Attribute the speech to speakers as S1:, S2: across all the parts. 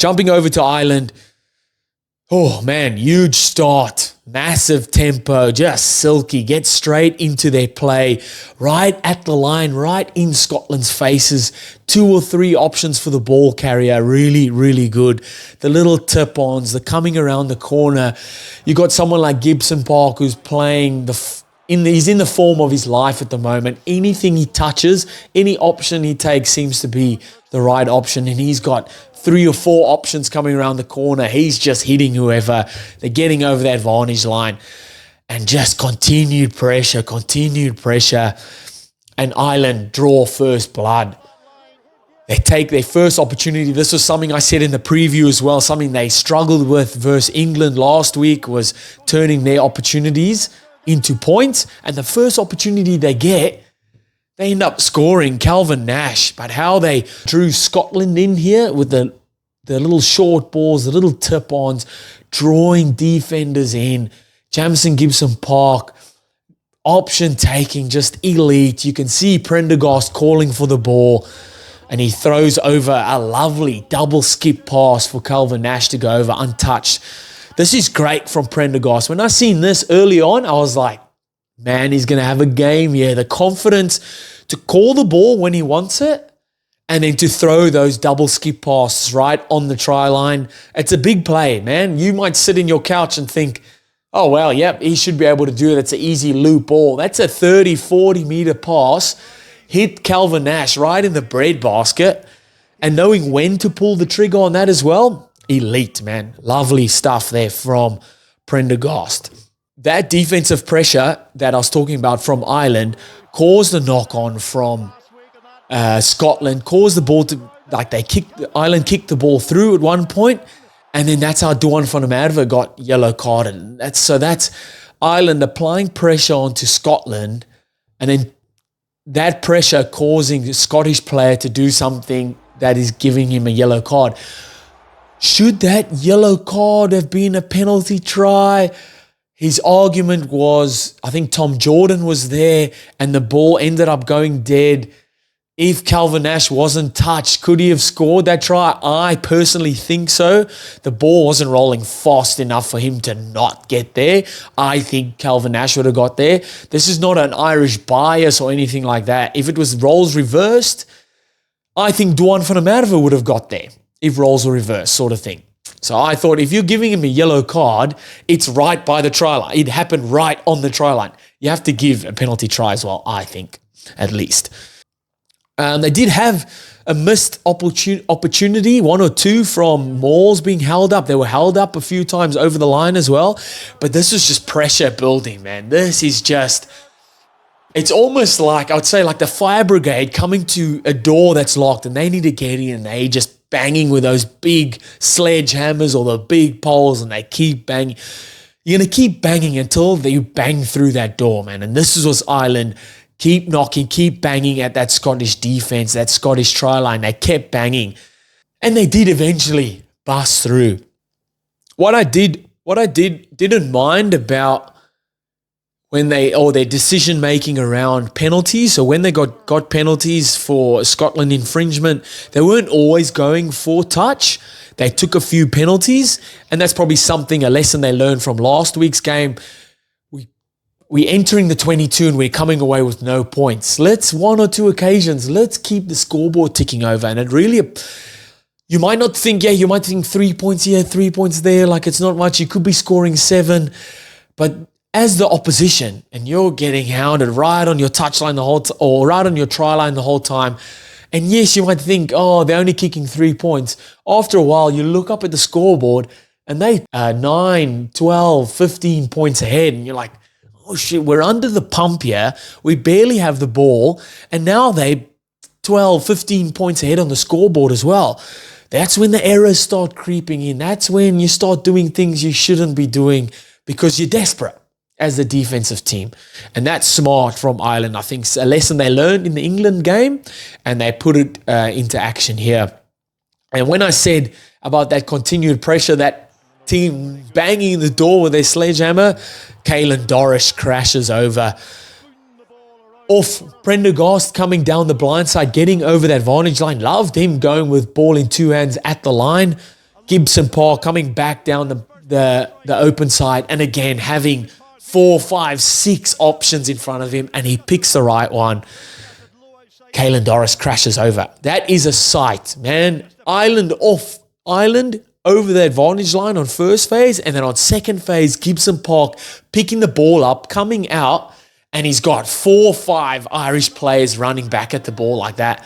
S1: Jumping over to Ireland. Oh, man, huge start. Massive tempo, just silky. Get straight into their play. Right at the line, right in Scotland's faces. 2 or 3 options for the ball carrier. Really, really good. The little tip-ons, the coming around the corner. You got someone like Gibson Park who's playing he's in the form of his life at the moment. Anything he touches, any option he takes seems to be the right option. And he's got 3 or 4 options coming around the corner. He's just hitting whoever. They're getting over that vantage line. And just continued pressure. And Ireland draw first blood. They take their first opportunity. This was something I said in the preview as well. Something they struggled with versus England last week was turning their opportunities into points. And the first opportunity they get, they end up scoring. Calvin Nash. But how they drew Scotland in here with the little short balls, the little tip-ons, drawing defenders in. Jamison Gibson Park, option taking, just elite. You can see Prendergast calling for the ball. And he throws over a lovely double skip pass for Calvin Nash to go over untouched. This is great from Prendergast. When I seen this early on, I was like, man, he's going to have a game here. The confidence to call the ball when he wants it and then to throw those double skip passes right on the try line. It's a big play, man. You might sit in your couch and think, oh, well, yep, he should be able to do it. It's an easy loop ball. That's a 30, 40-meter pass. Hit Calvin Nash right in the breadbasket. And knowing when to pull the trigger on that as well, elite, man. Lovely stuff there from Prendergast. That defensive pressure that I was talking about from Ireland caused a knock-on from Scotland, caused the ball to, Ireland kicked the ball through at one point, and then that's how Duan van der Merwe got yellow carded. That's Ireland applying pressure onto Scotland, and then that pressure causing the Scottish player to do something that is giving him a yellow card. Should that yellow card have been a penalty try? His argument was, I think Tom Jordan was there and the ball ended up going dead. If Calvin Nash wasn't touched, could he have scored that try? I personally think so. The ball wasn't rolling fast enough for him to not get there. I think Calvin Nash would have got there. This is not an Irish bias or anything like that. If it was roles reversed, I think Duan van der Merwe would have got there if roles were reversed, sort of thing. So I thought if you're giving him a yellow card, it's right by the try line. It happened right on the try line. You have to give a penalty try as well, I think, at least. They did have a missed opportunity, 1 or 2 from Mauls being held up. They were held up a few times over the line as well. But this is just pressure building, man. This is just, it's almost like, I would say like the fire brigade coming to a door that's locked and they need to get in and they just banging with those big sledgehammers or the big poles and they keep banging. You're going to keep banging until you bang through that door, man. And this was Ireland. Keep knocking, keep banging at that Scottish defense, that Scottish try line. They kept banging. And they did eventually bust through. What I didn't mind about their decision making around penalties. So when they got penalties for Scotland infringement, they weren't always going for touch. They took a few penalties, and that's probably a lesson they learned from last week's game. We're entering the 22 and we're coming away with no points. Let's 1 or 2 occasions, let's keep the scoreboard ticking over. And it really, you might not think, you might think 3 points here, 3 points there, like it's not much. You could be scoring 7. But as the opposition, and you're getting hounded right on your touchline or right on your try line the whole time, and yes, you might think, oh, they're only kicking 3 points. After a while, you look up at the scoreboard and they 9, 12, 15 points ahead, and you're like, oh shit, we're under the pump here. We barely have the ball. And now they 12, 15 points ahead on the scoreboard as well. That's when the errors start creeping in. That's when you start doing things you shouldn't be doing because you're desperate as the defensive team. And that's smart from Ireland. I think it's a lesson they learned in the England game and they put it into action here. And when I said about that continued pressure, that team banging the door with their sledgehammer, Caelan Doris crashes over. Off Prendergast coming down the blind side, getting over that vantage line. Loved him going with ball in 2 hands at the line. Gibson Park coming back down the open side, and again having 4, 5, 6 options in front of him, and he picks the right one. Doris crashes over. That is a sight, man. Ireland over the advantage line on first phase, and then on second phase, Gibson Park picking the ball up, coming out, and he's got 4, 5 Irish players running back at the ball like that.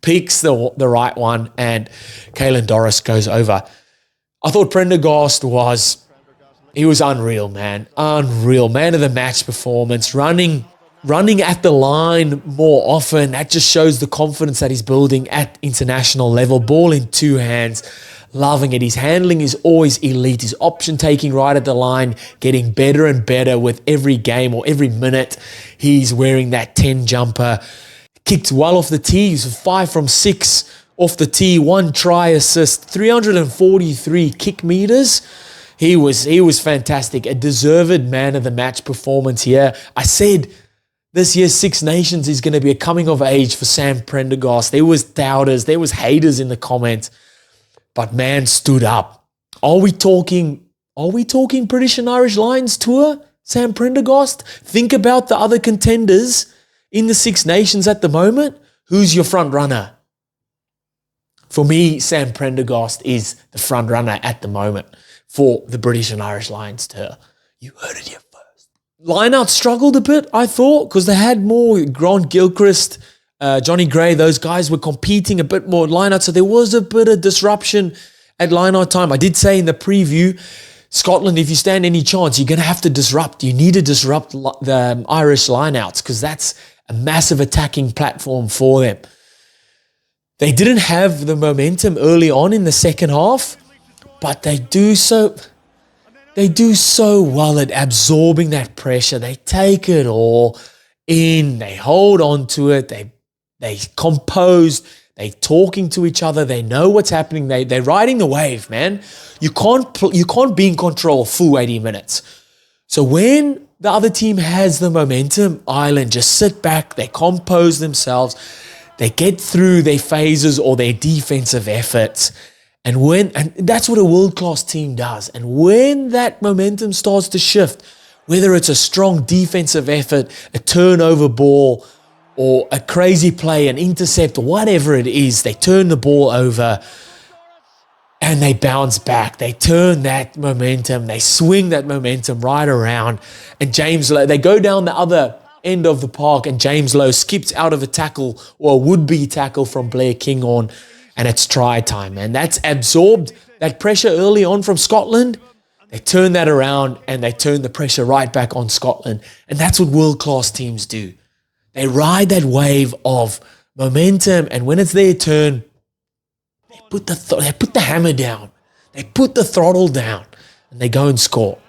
S1: Picks the right one, and Doris goes over. I thought Prendergast was unreal, man. Unreal. Man of the match performance. Running at the line more often. That just shows the confidence that he's building at international level. Ball in 2 hands. Loving it. His handling is always elite. His option taking right at the line, getting better and better with every game or every minute. He's wearing that 10 jumper. Kicked well off the tee. He's 5 from 6 off the tee. 1 try assist. 343 kick meters. He was fantastic. A deserved man of the match performance here. I said this year's 6 Nations is going to be a coming of age for Sam Prendergast. There was doubters. There was haters in the comments. But man stood up. Are we talking British and Irish Lions tour, Sam Prendergast? Think about the other contenders in the 6 Nations at the moment. Who's your front runner? For me, Sam Prendergast is the front runner at the moment for the British and Irish Lions tour. You heard it here first. Lineout struggled a bit, I thought, because they had more Grant Gilchrist, Johnny Gray. Those guys were competing a bit more at lineout, so there was a bit of disruption at lineout time. I did say in the preview, Scotland, if you stand any chance, you're going to have to disrupt. You need to disrupt the Irish lineouts because that's a massive attacking platform for them. They didn't have the momentum early on in the second half, but they do so well at absorbing that pressure. They take it all in. They hold on to it. They composed. They talking to each other. They know what's happening. They're riding the wave, man. You can't be in control full 80 minutes. So when the other team has the momentum, Ireland just sit back. They compose themselves. They get through their phases or their defensive efforts. And that's what a world-class team does. And when that momentum starts to shift, whether it's a strong defensive effort, a turnover ball, or a crazy play, an intercept, or whatever it is, they turn the ball over and they bounce back. They turn that momentum, they swing that momentum right around. And James Lowe, they go down the other end of the park, and James Lowe skips out of a tackle or a would-be tackle from Blair Kinghorn, and it's try time, man. That's absorbed that pressure early on from Scotland. They turn that around and they turn the pressure right back on Scotland. And that's what world-class teams do. They ride that wave of momentum, and when it's their turn, they put the hammer down. They put the throttle down, and they go and score.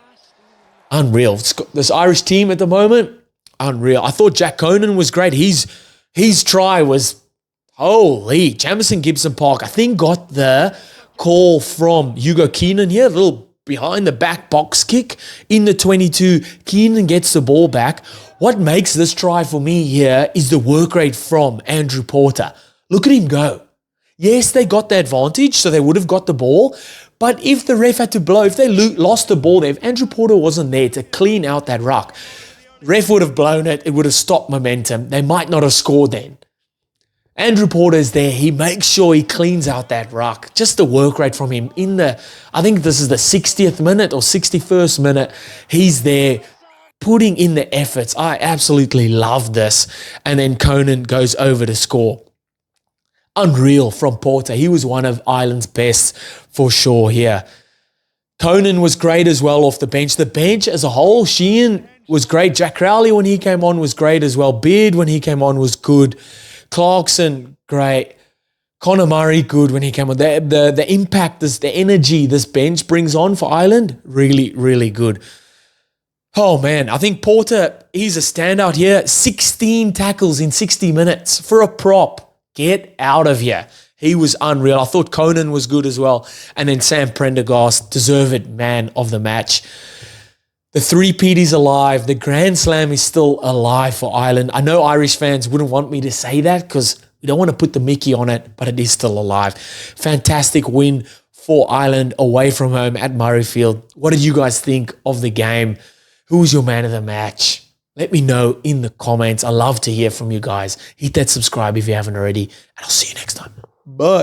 S1: Unreal. This Irish team at the moment, unreal. I thought Jack Conan was great. His try was, holy, Jamison Gibson Park, I think, got the call from Hugo Keenan here, a little behind the back box kick in the 22. Keenan gets the ball back. What makes this try for me here is the work rate from Andrew Porter. Look at him go. Yes, they got the advantage, so they would have got the ball. But if the ref had to blow, if they lost the ball there, if Andrew Porter wasn't there to clean out that ruck, ref would have blown it. It would have stopped momentum. They might not have scored then. Andrew Porter is there. He makes sure he cleans out that ruck. Just the work rate from him I think this is the 60th minute or 61st minute. He's there putting in the efforts. I absolutely love this. And then Conan goes over to score. Unreal from Porter. He was one of Ireland's best for sure here. Conan was great as well off the bench. The bench as a whole, Sheehan was great. Jack Crowley when he came on was great as well. Beard when he came on was good. Clarkson, great. Conor Murray, good when he came on. The impact, the energy this bench brings on for Ireland, really, really good. Oh, man, I think Porter, he's a standout here. 16 tackles in 60 minutes for a prop. Get out of here. He was unreal. I thought Conan was good as well. And then Sam Prendergast, deserved man of the match. The three-peat is alive. The Grand Slam is still alive for Ireland. I know Irish fans wouldn't want me to say that because we don't want to put the Mickey on it, but it is still alive. Fantastic win for Ireland away from home at Murrayfield. What did you guys think of the game? Who was your man of the match? Let me know in the comments. I love to hear from you guys. Hit that subscribe if you haven't already, and I'll see you next time. Bye.